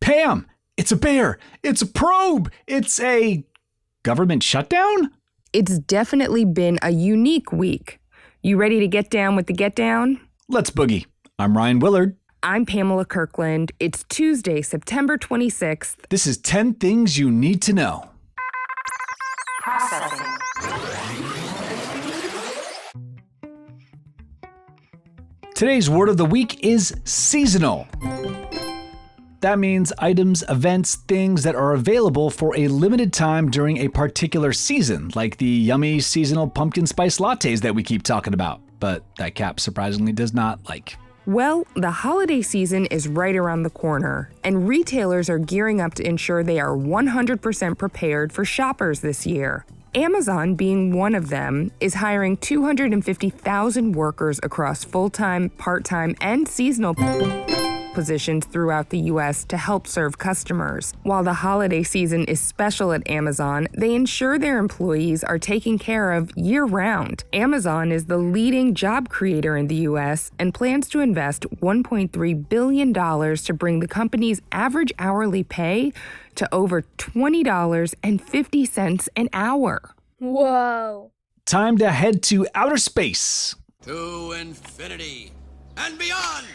Pam, it's a bear. It's a probe. It's a government shutdown? It's definitely been a unique week. You ready to get down with the get down? Let's boogie. I'm Ryan Willard. I'm Pamela Kirkland. It's Tuesday, September 26th. This is 10 Things You Need to Know. Processing. Today's word of the week is seasonal. That means items, events, things that are available for a limited time during a particular season, like the yummy seasonal pumpkin spice lattes that we keep talking about, but that Cap surprisingly does not like. Well, the holiday season is right around the corner, and retailers are gearing up to ensure they are 100% prepared for shoppers this year. Amazon, being one of them, is hiring 250,000 workers across full-time, part-time, and seasonal positions throughout the U.S. to help serve customers. While the holiday season is special at Amazon, they ensure their employees are taken care of year-round. Amazon is the leading job creator in the U.S. and plans to invest $1.3 billion to bring the company's average hourly pay to over $20.50 an hour. Whoa. Time to head to outer space. To infinity and beyond!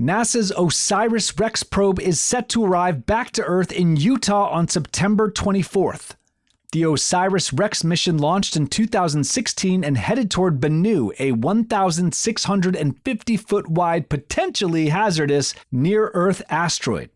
NASA's OSIRIS-REx probe is set to arrive back to Earth in Utah on September 24th. The OSIRIS-REx mission launched in 2016 and headed toward Bennu, a 1,650-foot wide, potentially hazardous, near-Earth asteroid.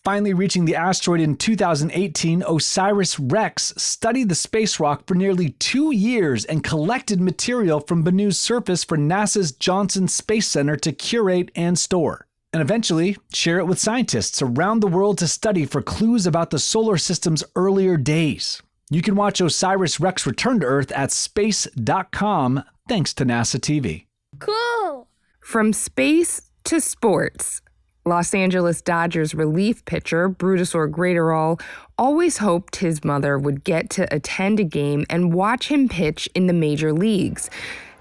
Finally reaching the asteroid in 2018, OSIRIS-REx studied the space rock for nearly 2 years and collected material from Bennu's surface for NASA's Johnson Space Center to curate and store, and eventually share it with scientists around the world to study for clues about the solar system's earlier days. You can watch OSIRIS-REx return to Earth at space.com thanks to NASA TV. Cool. From space to sports. Los Angeles Dodgers relief pitcher Brutus Graterol always hoped his mother would get to attend a game and watch him pitch in the major leagues.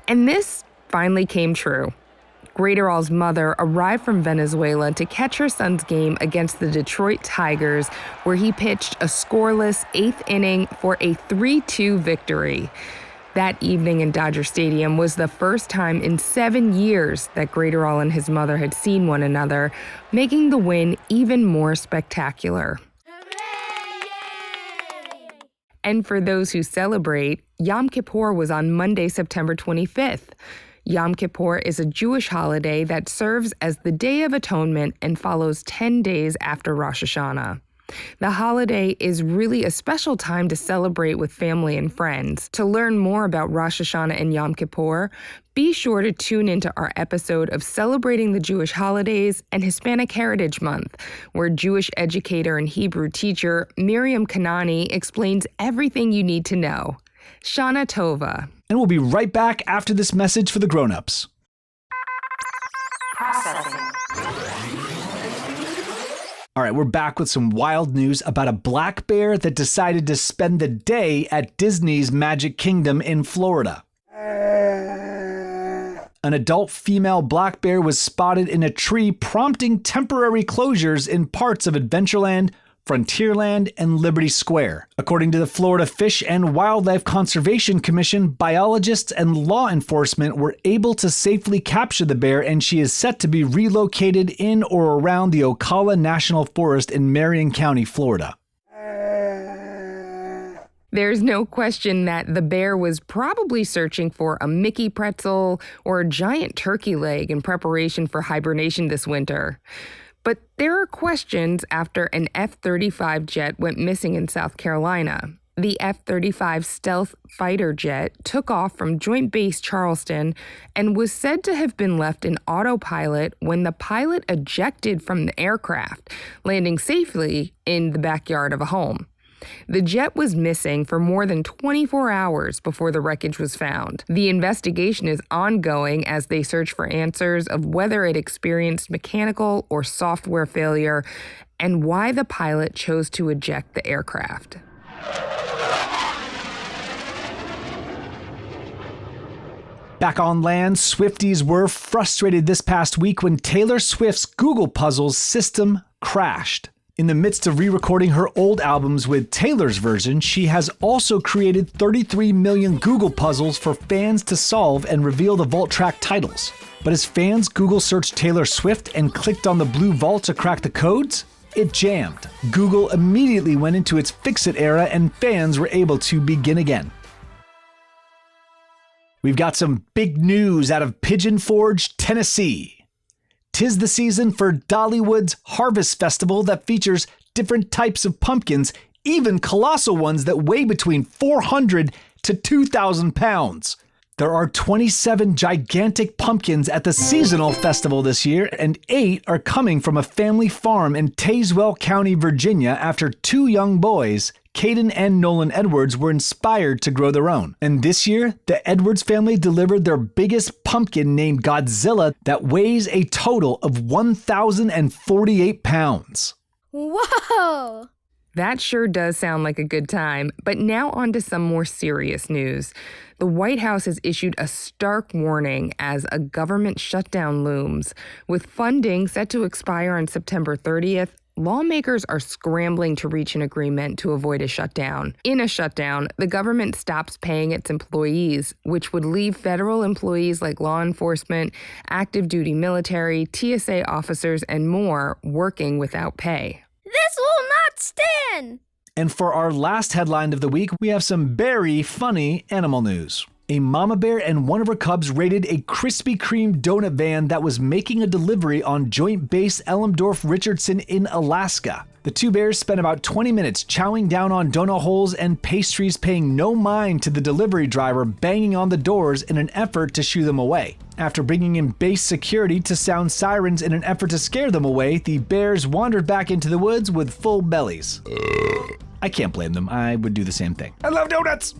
And this finally came true. Graterol's mother arrived from Venezuela to catch her son's game against the Detroit Tigers, where he pitched a scoreless 8th inning for a 3-2 victory. That evening in Dodger Stadium was the first time in 7 years that Graterol and his mother had seen one another, making the win even more spectacular. Hooray! And for those who celebrate, Yom Kippur was on Monday, September 25th. Yom Kippur is a Jewish holiday that serves as the Day of Atonement and follows 10 days after Rosh Hashanah. The holiday is really a special time to celebrate with family and friends. To learn more about Rosh Hashanah and Yom Kippur, be sure to tune into our episode of Celebrating the Jewish Holidays and Hispanic Heritage Month, where Jewish educator and Hebrew teacher Miriam Kanani explains everything you need to know. Shana Tova. And we'll be right back after this message for the grown-ups. Processing. All right, we're back with some wild news about a black bear that decided to spend the day at Disney's Magic Kingdom in Florida. An adult female black bear was spotted in a tree, prompting temporary closures in parts of Adventureland, Frontierland, and Liberty Square. According to the Florida Fish and Wildlife Conservation Commission, biologists and law enforcement were able to safely capture the bear, and she is set to be relocated in or around the Ocala National Forest in Marion County, Florida. There's no question that the bear was probably searching for a Mickey pretzel or a giant turkey leg in preparation for hibernation this winter. But there are questions after an F-35 jet went missing in South Carolina. The F-35 stealth fighter jet took off from Joint Base Charleston and was said to have been left in autopilot when the pilot ejected from the aircraft, landing safely in the backyard of a home. The jet was missing for more than 24 hours before the wreckage was found. The investigation is ongoing as they search for answers of whether it experienced mechanical or software failure and why the pilot chose to eject the aircraft. Back on land, Swifties were frustrated this past week when Taylor Swift's Google Puzzles system crashed. In the midst of re-recording her old albums with Taylor's version, she has also created 33 million Google puzzles for fans to solve and reveal the vault track titles. But as fans Google searched Taylor Swift and clicked on the blue vault to crack the codes, it jammed. Google immediately went into its fix-it era and fans were able to begin again. We've got some big news out of Pigeon Forge, Tennessee. 'Tis the season for Dollywood's Harvest Festival that features different types of pumpkins, even colossal ones that weigh between 400 to 2,000 pounds. There are 27 gigantic pumpkins at the seasonal festival this year, and 8 are coming from a family farm in Tazewell County, Virginia, after 2 young boys, Caden and Nolan Edwards, were inspired to grow their own. And this year, the Edwards family delivered their biggest pumpkin named Godzilla that weighs a total of 1,048 pounds. Whoa! That sure does sound like a good time, but now on to some more serious news. The White House has issued a stark warning as a government shutdown looms. With funding set to expire on September 30th, lawmakers are scrambling to reach an agreement to avoid a shutdown. In a shutdown, the government stops paying its employees, which would leave federal employees like law enforcement, active duty military, TSA officers, and more working without pay. This will not stand! And for our last headline of the week, we have some very funny animal news. A mama bear and one of her cubs raided a Krispy Kreme donut van that was making a delivery on Joint Base Elmdorf-Richardson in Alaska. The 2 bears spent about 20 minutes chowing down on donut holes and pastries, paying no mind to the delivery driver banging on the doors in an effort to shoo them away. After bringing in base security to sound sirens in an effort to scare them away, the bears wandered back into the woods with full bellies. I can't blame them. I would do the same thing. I love donuts!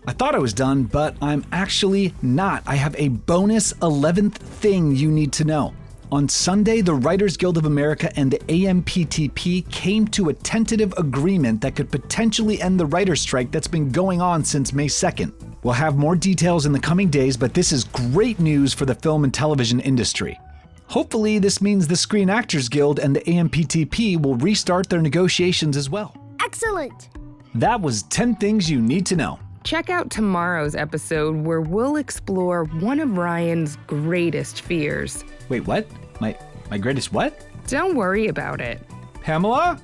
I thought I was done, but I'm actually not. I have a bonus 11th thing you need to know. On Sunday, the Writers Guild of America and the AMPTP came to a tentative agreement that could potentially end the writer's strike that's been going on since May 2nd. We'll have more details in the coming days, but this is great news for the film and television industry. Hopefully, this means the Screen Actors Guild and the AMPTP will restart their negotiations as well. Excellent! That was 10 things you need to know. Check out tomorrow's episode where we'll explore one of Ryan's greatest fears. Wait, what? My greatest what? Don't worry about it. Pamela?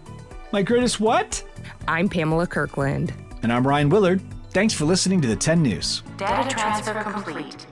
My greatest what? I'm Pamela Kirkland. And I'm Ryan Willard. Thanks for listening to the 10 News. Data transfer complete.